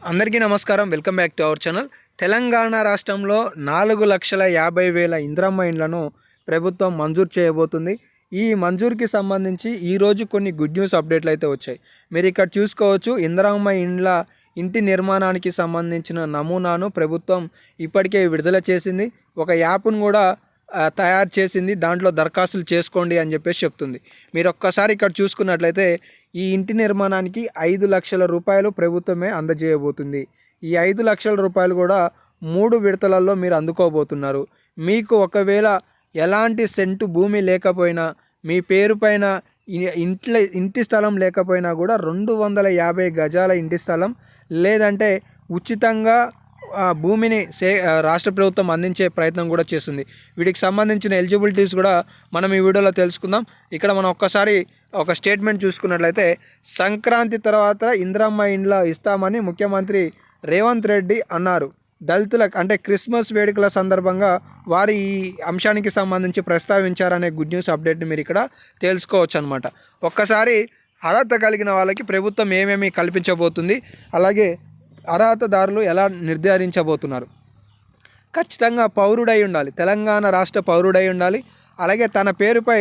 అందరికీ నమస్కారం. Welcome back to our channel. Telangana రాష్ట్రంలో 4,50,000 ఇందిరమ్మ ఇండ్లను ప్రభుత్వం మంజూరు చేయబోతుంది. ఈ మంజూరుకి సంబంధించి ఈరోజు కొన్ని గుడ్ న్యూస్ అప్డేట్లు అయితే వచ్చాయి. మీరు ఇక్కడ చూసుకోవచ్చు. ఇందిరమ్మ ఇంటి నిర్మాణానికి సంబంధించిన నమూనాను ప్రభుత్వం ఇప్పటికే విడుదల చేసింది. ఒక యాప్ను కూడా తయారు చేసింది. దాంట్లో దరఖాస్తులు చేసుకోండి అని చెప్పేసి చెప్తుంది. మీరు ఒక్కసారి ఇక్కడ చూసుకున్నట్లయితే ఈ ఇంటి నిర్మాణానికి 5 లక్షల రూపాయలు ప్రభుత్వమే అందజేయబోతుంది. ఈ 5 లక్షల రూపాయలు కూడా 3 విడతలలో మీరు అందుకోబోతున్నారు. మీకు ఒకవేళ ఎలాంటి సెంటు భూమి లేకపోయినా, మీ పేరు పైన ఇంటి స్థలం లేకపోయినా కూడా 250 గజాల ఇంటి స్థలం, లేదంటే ఉచితంగా భూమిని రాష్ట్ర ప్రభుత్వం అందించే ప్రయత్నం కూడా చేస్తుంది. వీటికి సంబంధించిన ఎలిజిబిలిటీస్ కూడా మనం ఈ వీడియోలో తెలుసుకుందాం. ఇక్కడ మనం ఒక్కసారి ఒక స్టేట్మెంట్ చూసుకున్నట్లయితే, సంక్రాంతి తర్వాత ఇందిరమ్మ ఇండ్ల ఇస్తామని ముఖ్యమంత్రి రేవంత్ రెడ్డి అన్నారు. దళితులకు అంటే క్రిస్మస్ వేడుకల సందర్భంగా వారు ఈ అంశానికి సంబంధించి ప్రస్తావించారనే గుడ్ న్యూస్ అప్డేట్ని మీరు ఇక్కడ తెలుసుకోవచ్చు అనమాట. ఒక్కసారి అర్హత కలిగిన వాళ్ళకి ప్రభుత్వం ఏమేమి కల్పించబోతుంది, అలాగే అర్హతదారులు ఎలా నిర్ధారించబోతున్నారు. ఖచ్చితంగా పౌరుడై ఉండాలి, తెలంగాణ రాష్ట్ర పౌరుడై ఉండాలి. అలాగే తన పేరుపై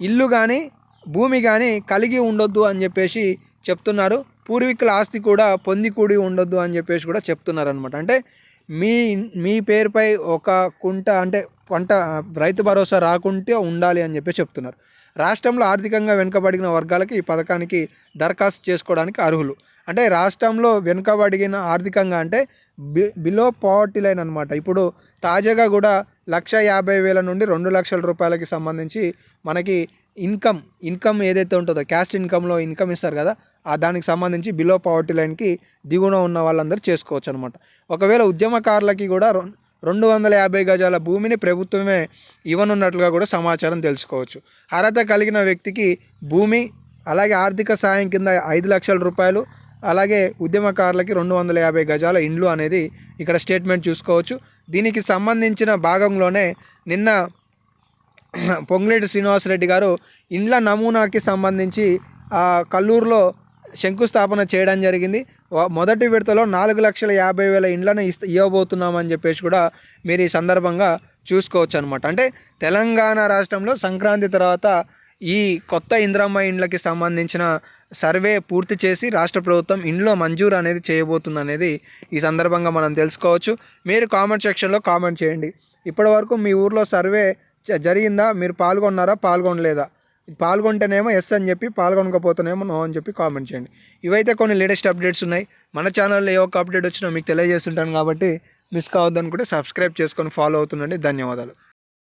ఇల్లు కానీ భూమి కానీ కలిగి ఉండొద్దు అని చెప్పేసి చెప్తున్నారు. పూర్వీకుల ఆస్తి కూడా పొందికూడి ఉండొద్దు అని చెప్పేసి కూడా చెప్తున్నారు అనమాట. అంటే మీ పేరుపై ఒక కుంట అంటే పంట రైతు భరోసా రాకుంటే ఉండాలి అని చెప్పి చెప్తున్నారు. రాష్ట్రంలో ఆర్థికంగా వెనుకబడిన వర్గాలకి ఈ పథకానికి దరఖాస్తు చేసుకోవడానికి అర్హులు. అంటే రాష్ట్రంలో వెనుకబడిన ఆర్థికంగా అంటే బిలో పావర్టీ లైన్ అనమాట. ఇప్పుడు తాజాగా కూడా 1,50,000 నుండి 2 లక్షల రూపాయలకి సంబంధించి మనకి ఇన్కమ్ ఏదైతే ఉంటుందో క్యాస్ట్ ఇన్కంలో ఇన్కమ్ ఇస్తారు కదా, దానికి సంబంధించి బిలో పావర్టీ లైన్కి దిగువన ఉన్న వాళ్ళందరూ చేసుకోవచ్చు అనమాట. ఒకవేళ ఉద్యమకారులకి కూడా 250 గజాల భూమిని ప్రభుత్వమే ఇవ్వనున్నట్లుగా కూడా సమాచారం తెలుసుకోవచ్చు. అర్హత కలిగిన వ్యక్తికి భూమి, అలాగే ఆర్థిక సాయం కింద 5 లక్షల రూపాయలు, అలాగే ఉద్యమకారులకి 250 గజాల ఇండ్లు అనేది ఇక్కడ స్టేట్మెంట్ చూసుకోవచ్చు. దీనికి సంబంధించిన భాగంలోనే నిన్న పొంగులేటి శ్రీనివాసరెడ్డి గారు ఇండ్ల నమూనాకి సంబంధించి కల్లూరులో శంకుస్థాపన చేయడం జరిగింది. మొదటి విడతలో 4,50,000 ఇండ్లను ఇవ్వబోతున్నామని చెప్పేసి కూడా మీరు ఈ సందర్భంగా చూసుకోవచ్చు అనమాట. అంటే తెలంగాణ రాష్ట్రంలో సంక్రాంతి తర్వాత ఈ కొత్త ఇందిరమ్మ ఇండ్లకి సంబంధించిన సర్వే పూర్తి చేసి రాష్ట్ర ప్రభుత్వం ఇండ్లో మంజూరు అనేది చేయబోతుంది అనేది ఈ సందర్భంగా మనం తెలుసుకోవచ్చు. మీరు కామెంట్ సెక్షన్లో కామెంట్ చేయండి. ఇప్పటివరకు మీ ఊర్లో సర్వే జరిగిందా, మీరు పాల్గొన్నారా, పాల్గొనలేదా? పాల్గొంటేనేమో ఎస్ అని చెప్పి, పాల్గొనకపోతేనేమో నో అని చెప్పి కామెంట్ చేయండి. ఇవైతే కొన్ని లేటెస్ట్ అప్డేట్స్ ఉన్నాయి. మన ఛానల్లో ఏ ఒక్క అప్డేట్ వచ్చినా మీకు తెలియజేస్తుంటాను కాబట్టి మిస్ కావద్దు అనుకుంటే సబ్స్క్రైబ్ చేసుకొని ఫాలో అవుతుండండి. ధన్యవాదాలు.